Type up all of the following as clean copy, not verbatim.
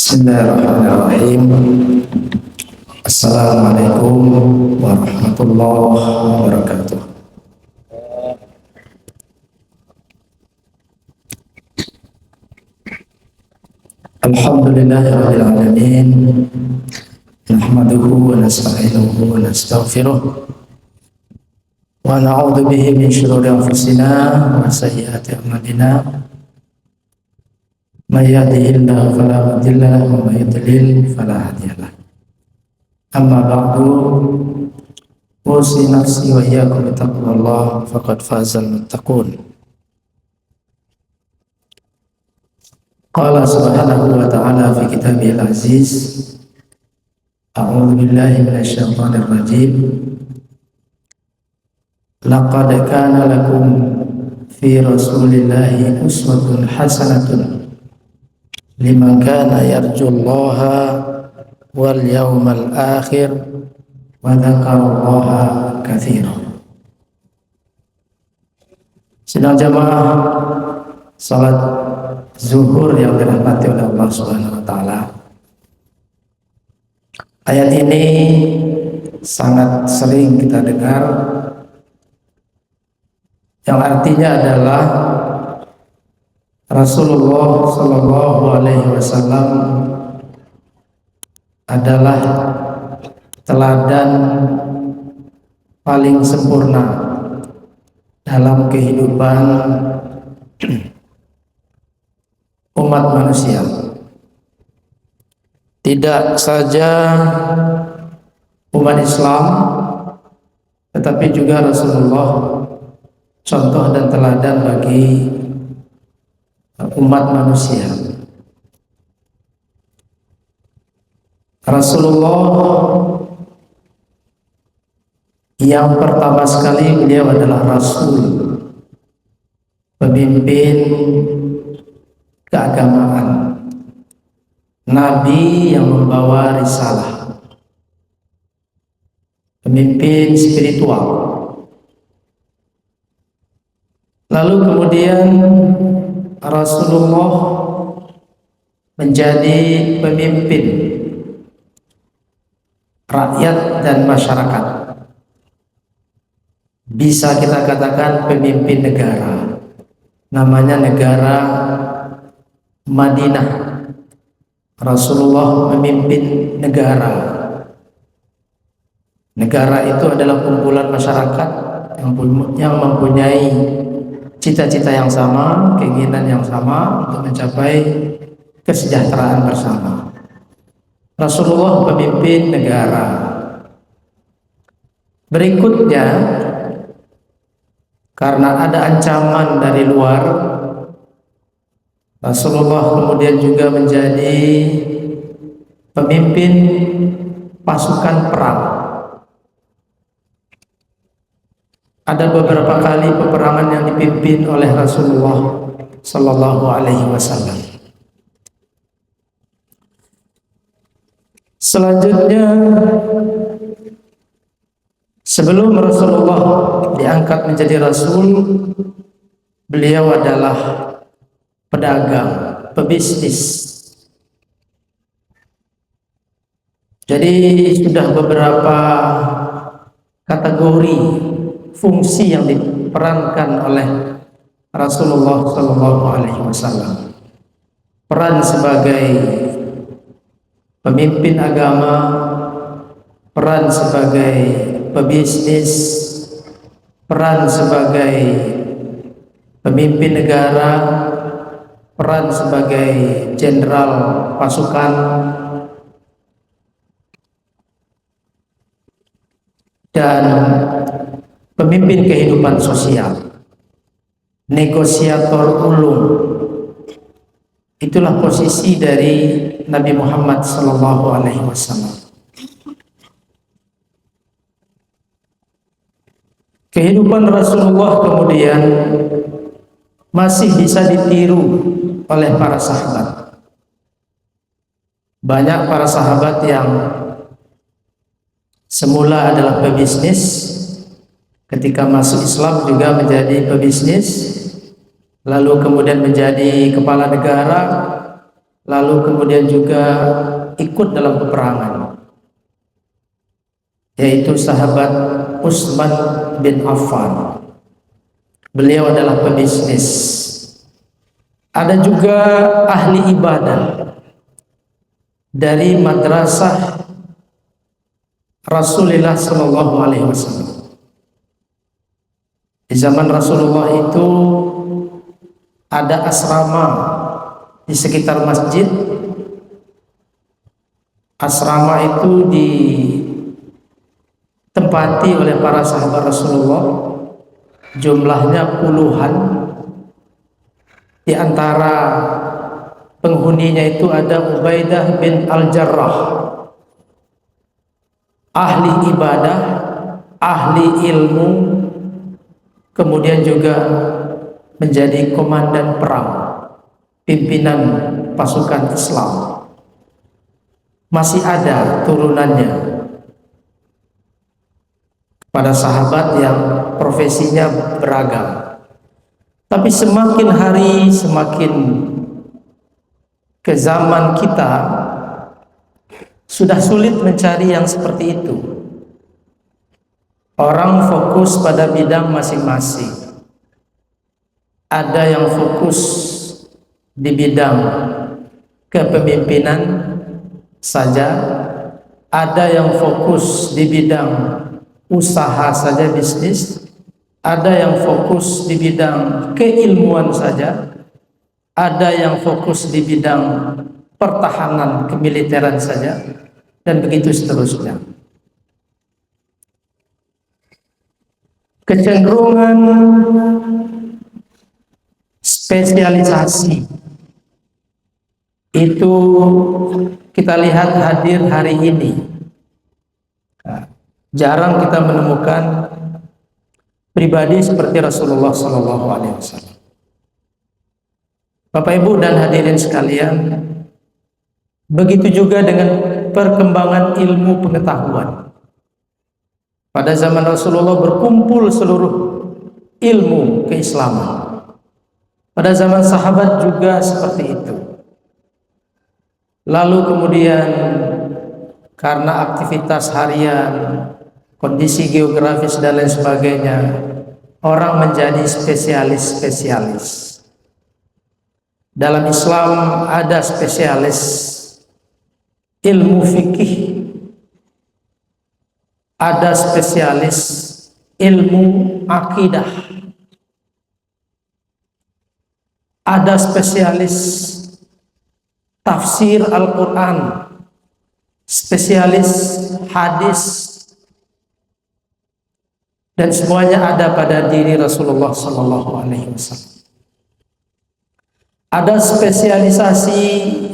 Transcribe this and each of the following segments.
Bismillahirrahmanirrahim. Assalamualaikum warahmatullahi wabarakatuh. Alhamdulillahirabbil alamin. Nahmaduhu wa nasta'inuhu wa nastaghfiruh. Wa na'udzu bihi min shururi anfusina wa sayyiati a'malina. May yahdihillahu fala mudilla lahu wa may yudlil fala hadiya lahu. Amma ba'du, usi nafsi wa iyyakum bittaqwallah faqad fazal muttaqun. Qala subhanahu wa ta'ala fi kitabihil aziz, a'udzu billahi minasy syaithanir rajim. Laqad kana lakum fi rasulillahi uswatun hasanatun liman kana yarjullaha wal yawmal akhir wa dzakarallaha katsiran. Sidang jamaah salat zuhur yang dirahmati oleh Allah Subhanahu wa taala. Ayat ini sangat sering kita dengar, yang artinya adalah Rasulullah Shallallahu Alaihi Wasallam adalah teladan paling sempurna dalam kehidupan umat manusia. Tidak saja umat Islam, tetapi juga Rasulullah contoh dan teladan bagi umat manusia. Rasulullah yang pertama sekali beliau adalah Rasul, pemimpin keagamaan, Nabi yang membawa risalah, pemimpin spiritual. Lalu kemudian Rasulullah menjadi pemimpin rakyat dan masyarakat. Bisa kita katakan pemimpin negara. Namanya negara Madinah. Rasulullah memimpin negara. Negara itu adalah kumpulan masyarakat yang mempunyai cita-cita yang sama, keinginan yang sama untuk mencapai kesejahteraan bersama. Rasulullah pemimpin negara. Berikutnya, karena ada ancaman dari luar, Rasulullah kemudian juga menjadi pemimpin pasukan perang. Ada beberapa kali peperangan yang dipimpin oleh Rasulullah Sallallahu Alaihi Wasallam. Selanjutnya, sebelum Rasulullah diangkat menjadi Rasul, beliau adalah pedagang, pebisnis. Jadi sudah beberapa kategori fungsi yang diperankan oleh Rasulullah Sallallahu Alaihi Wasallam. Peran sebagai pemimpin agama, peran sebagai pebisnis, peran sebagai pemimpin negara, peran sebagai jenderal pasukan, dan pemimpin kehidupan sosial, negosiator ulung. Itulah posisi dari Nabi Muhammad Sallallahu Alaihi Wasallam. Kehidupan Rasulullah kemudian masih bisa ditiru oleh para sahabat. Banyak para sahabat yang semula adalah pebisnis, ketika masuk Islam juga menjadi pebisnis, lalu kemudian menjadi kepala negara, lalu kemudian juga ikut dalam peperangan, yaitu sahabat Utsman bin Affan. Beliau adalah pebisnis. Ada juga ahli ibadah dari madrasah Rasulullah Shallallahu Alaihi Wasallam. Di zaman Rasulullah itu ada asrama di sekitar masjid. Asrama itu ditempati oleh para sahabat Rasulullah, jumlahnya puluhan. Di antara penghuninya itu ada Ubaidah bin Al-Jarrah, ahli ibadah, ahli ilmu, kemudian juga menjadi komandan perang, pimpinan pasukan Islam. Masih ada turunannya pada sahabat yang profesinya beragam. Tapi semakin hari semakin ke zaman kita sudah sulit mencari yang seperti itu. Orang fokus pada bidang masing-masing. Ada yang fokus di bidang kepemimpinan saja, ada yang fokus di bidang usaha saja, bisnis, ada yang fokus di bidang keilmuan saja, ada yang fokus di bidang pertahanan kemiliteran saja, dan begitu seterusnya. Kecenderungan spesialisasi itu kita lihat hadir hari ini. Jarang kita menemukan pribadi seperti Rasulullah Sallallahu Alaihi Wasallam. Bapak Ibu dan hadirin sekalian, begitu juga dengan perkembangan ilmu pengetahuan. Pada zaman Rasulullah berkumpul seluruh ilmu keislaman. Pada zaman sahabat juga seperti itu. Lalu kemudian karena aktivitas harian, kondisi geografis dan lain sebagainya, orang menjadi spesialis-spesialis. Dalam Islam ada spesialis ilmu fikih, ada spesialis ilmu akidah, ada spesialis tafsir Al-Quran, spesialis hadis, dan semuanya ada pada diri Rasulullah Sallallahu Alaihi Wasallam. Ada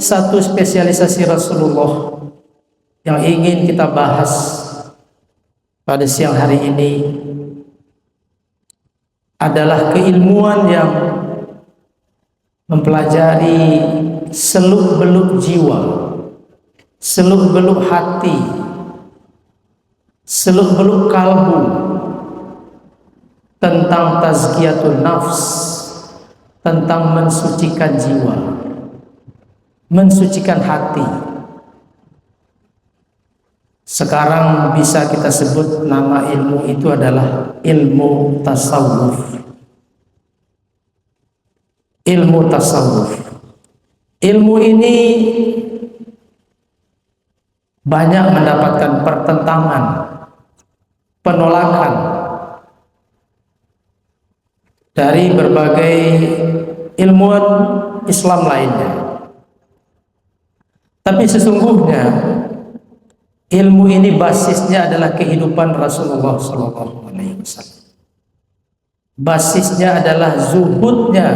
satu spesialisasi Rasulullah yang ingin kita bahas pada siang hari ini, adalah keilmuan yang mempelajari seluk-beluk jiwa, seluk-beluk hati, seluk-beluk kalbu, tentang tazkiyatun nafs, tentang mensucikan jiwa, mensucikan hati. Sekarang bisa kita sebut nama ilmu itu adalah ilmu tasawuf. Ilmu tasawuf. Ilmu ini banyak mendapatkan pertentangan, penolakan dari berbagai ilmuwan Islam lainnya. Tapi sesungguhnya ilmu ini basisnya adalah kehidupan Rasulullah Sallallahu Alaihi Wasallam. Basisnya adalah zuhudnya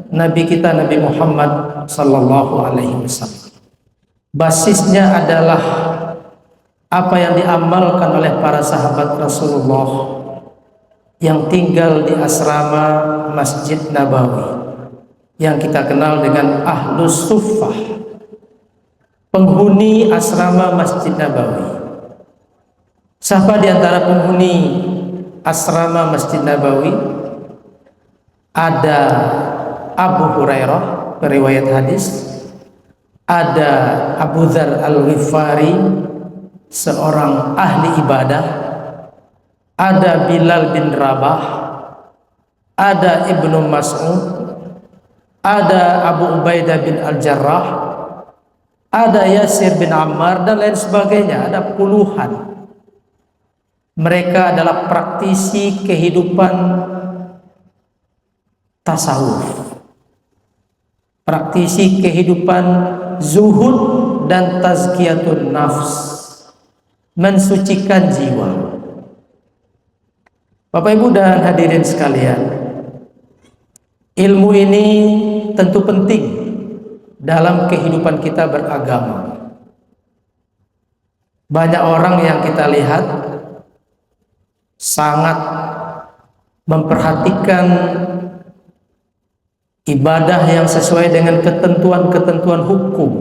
Nabi kita Nabi Muhammad Sallallahu Alaihi Wasallam. Basisnya adalah apa yang diamalkan oleh para sahabat Rasulullah yang tinggal di asrama Masjid Nabawi, yang kita kenal dengan Ahlus Suffah, penghuni asrama Masjid Nabawi. Siapa di antara penghuni asrama Masjid Nabawi? Ada Abu Hurairah, periwayat hadis, ada Abu Dzar Al-Ghifari, seorang ahli ibadah, ada Bilal bin Rabah, ada Ibnu Mas'ud, ada Abu Ubaidah bin Al-Jarrah, ada Yasir bin Ammar, dan lain sebagainya. Ada puluhan. Mereka adalah praktisi kehidupan tasawuf, praktisi kehidupan zuhud dan tazkiyatun nafs, mensucikan jiwa. Bapak Ibu dan hadirin sekalian, ilmu ini tentu penting dalam kehidupan kita beragama. Banyak orang yang kita lihat sangat memperhatikan ibadah yang sesuai dengan ketentuan-ketentuan hukum,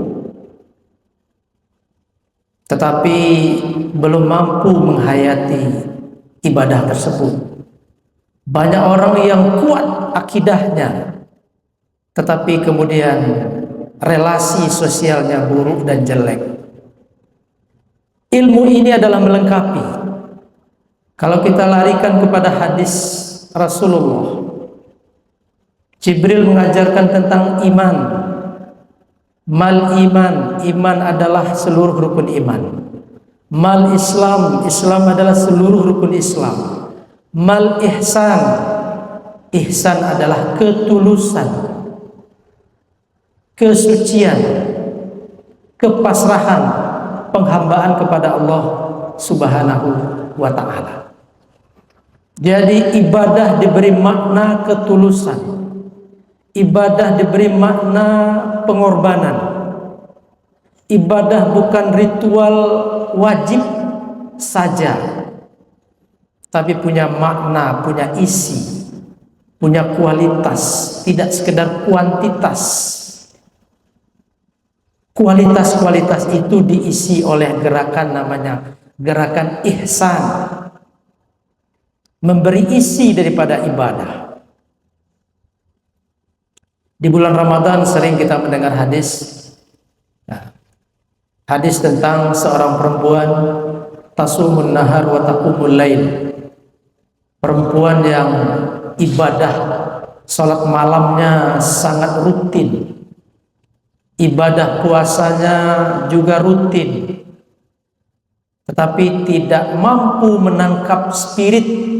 tetapi belum mampu menghayati ibadah tersebut. Banyak orang yang kuat akidahnya, tetapi kemudian relasi sosialnya buruk dan jelek. Ilmu ini adalah melengkapi. Kalau kita larikan kepada hadis Rasulullah, Jibril mengajarkan tentang iman. Mal iman, iman adalah seluruh rukun iman. Mal Islam, Islam adalah seluruh rukun Islam. Mal ihsan, ihsan adalah ketulusan, kesucian, kepasrahan, penghambaan kepada Allah Subhanahu wa ta'ala. Jadi ibadah diberi makna ketulusan, ibadah diberi makna pengorbanan. Ibadah bukan ritual wajib saja, tapi punya makna, punya isi, punya kualitas, tidak sekedar kuantitas. Kualitas-kualitas itu diisi oleh gerakan namanya gerakan ihsan, memberi isi daripada ibadah. Di bulan Ramadan sering kita mendengar hadis, hadis tentang seorang perempuan tasumun nahar wa taqumul lail, perempuan yang ibadah salat malamnya sangat rutin, ibadah puasanya juga rutin, tetapi tidak mampu menangkap spirit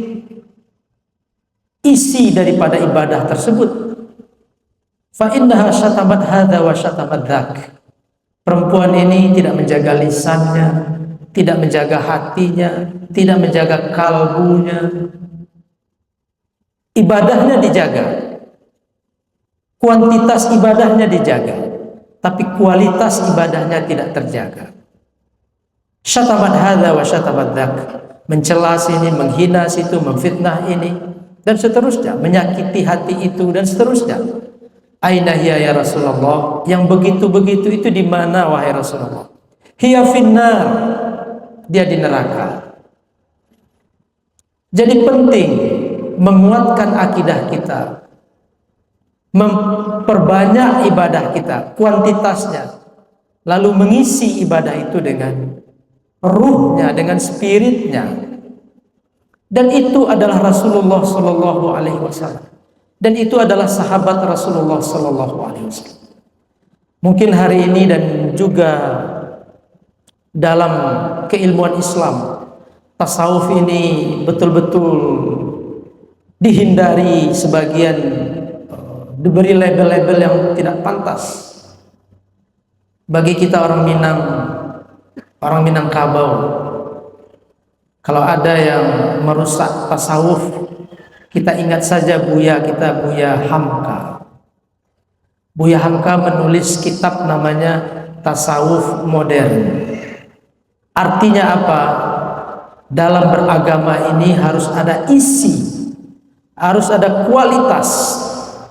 isi daripada ibadah tersebut. Fa innaha syatamat hadza wa syatamat dzak. Perempuan ini tidak menjaga lisannya, tidak menjaga hatinya, tidak menjaga kalbunya. Ibadahnya dijaga, kuantitas ibadahnya dijaga, tapi kualitas ibadahnya tidak terjaga. Syatamat hadza wa syatamat dzak, mencela sini, menghina situ, memfitnah ini, dan seterusnya, menyakiti hati itu, dan seterusnya. Aina hiya ya Rasulullah, yang begitu-begitu itu di mana wahai Rasulullah? Hiya finnar, dia di neraka. Jadi penting menguatkan akidah kita, memperbanyak ibadah kita, kuantitasnya, lalu mengisi ibadah itu dengan ruhnya, dengan spiritnya. Dan itu adalah Rasulullah Sallallahu Alaihi Wasallam. Dan itu adalah sahabat Rasulullah Sallallahu Alaihi Wasallam. Mungkin hari ini dan juga dalam keilmuan Islam, tasawuf ini betul-betul dihindari, sebagian diberi label-label yang tidak pantas. Bagi kita orang Minangkabau, kalau ada yang merusak tasawuf, kita ingat saja Buya kita, Buya Hamka. Buya Hamka menulis kitab namanya Tasawuf Modern. Artinya apa? Dalam beragama ini harus ada isi, harus ada kualitas,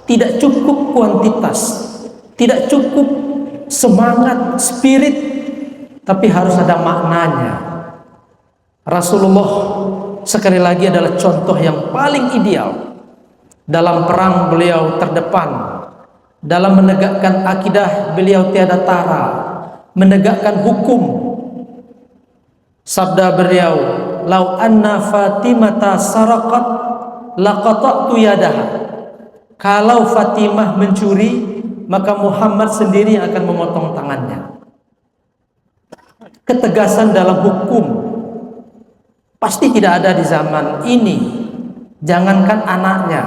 tidak cukup kuantitas, tidak cukup semangat, spirit, tapi harus ada maknanya. Rasulullah sekali lagi adalah contoh yang paling ideal. Dalam perang beliau terdepan, dalam menegakkan akidah beliau tiada tara, menegakkan hukum. Sabda beliau, "Lau anna Fatimata saraqat laqata'tu yadaha." Kalau Fatimah mencuri, maka Muhammad sendiri akan memotong tangannya. Ketegasan dalam hukum pasti tidak ada di zaman ini. Jangankan anaknya,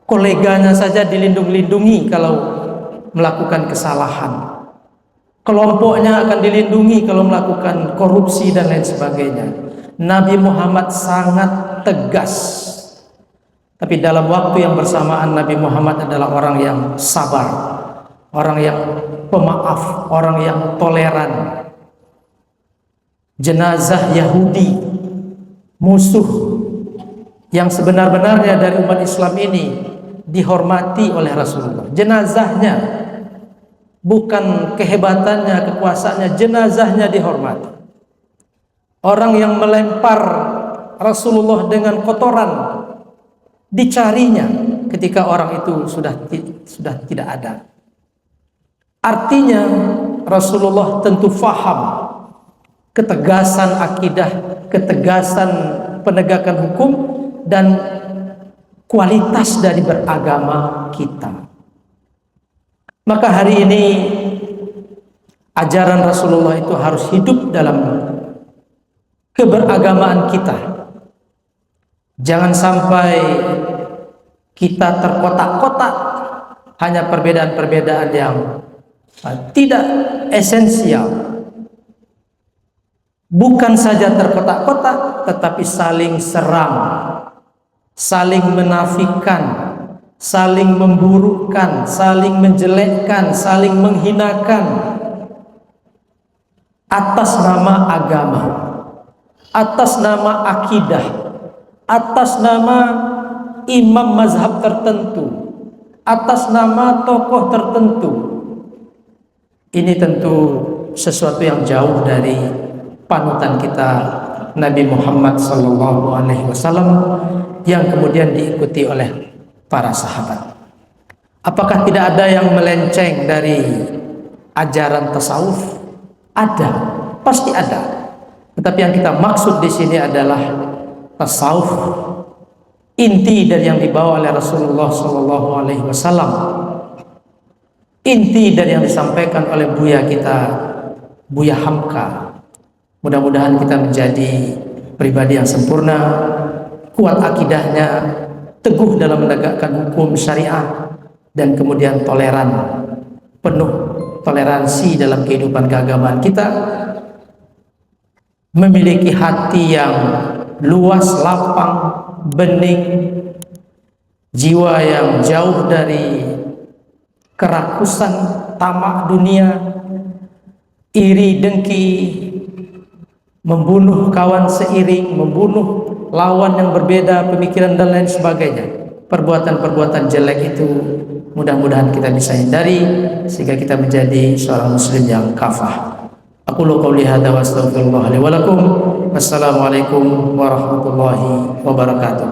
koleganya saja dilindungi kalau melakukan kesalahan. Kelompoknya akan dilindungi kalau melakukan korupsi dan lain sebagainya. Nabi Muhammad sangat tegas. Tapi dalam waktu yang bersamaan, Nabi Muhammad adalah orang yang sabar, orang yang pemaaf, orang yang toleran. Jenazah Yahudi, musuh yang sebenar-benarnya dari umat Islam ini, dihormati oleh Rasulullah. Jenazahnya, bukan kehebatannya, kekuasaannya, jenazahnya dihormati. Orang yang melempar Rasulullah dengan kotoran dicarinya ketika orang itu sudah tidak ada. Artinya Rasulullah tentu faham ketegasan akidah, ketegasan penegakan hukum, dan kualitas dari beragama kita. Maka hari ini ajaran Rasulullah itu harus hidup dalam keberagamaan kita. Jangan sampai kita terkotak-kotak hanya perbedaan-perbedaan yang tidak esensial. Bukan saja terkotak-kotak, tetapi saling serang, saling menafikan, saling memburukkan, saling menjelekkan, saling menghinakan atas nama agama, atas nama akidah, atas nama imam mazhab tertentu, atas nama tokoh tertentu. Ini tentu sesuatu yang jauh dari panutan kita Nabi Muhammad SAW yang kemudian diikuti oleh para sahabat. Apakah tidak ada yang melenceng dari ajaran tasawuf? Ada, pasti ada. Tetapi yang kita maksud di sini adalah tasawuf inti dari yang dibawa oleh Rasulullah SAW, inti dari yang disampaikan oleh Buya kita, Buya Hamka. Mudah-mudahan kita menjadi pribadi yang sempurna, kuat akidahnya, teguh dalam menegakkan hukum syariah, dan kemudian toleran, penuh toleransi dalam kehidupan keagamaan kita, memiliki hati yang luas, lapang, bening, jiwa yang jauh dari kerakusan, tamak dunia, iri, dengki, membunuh kawan seiring, membunuh lawan yang berbeda pemikiran dan lain sebagainya. Perbuatan-perbuatan jelek itu mudah-mudahan kita bisa hindari sehingga kita menjadi seorang muslim yang kafah. Aqulu qouli hadza wa astaghfirullah li wa lakum. Wassalamualaikum warahmatullahi wabarakatuh.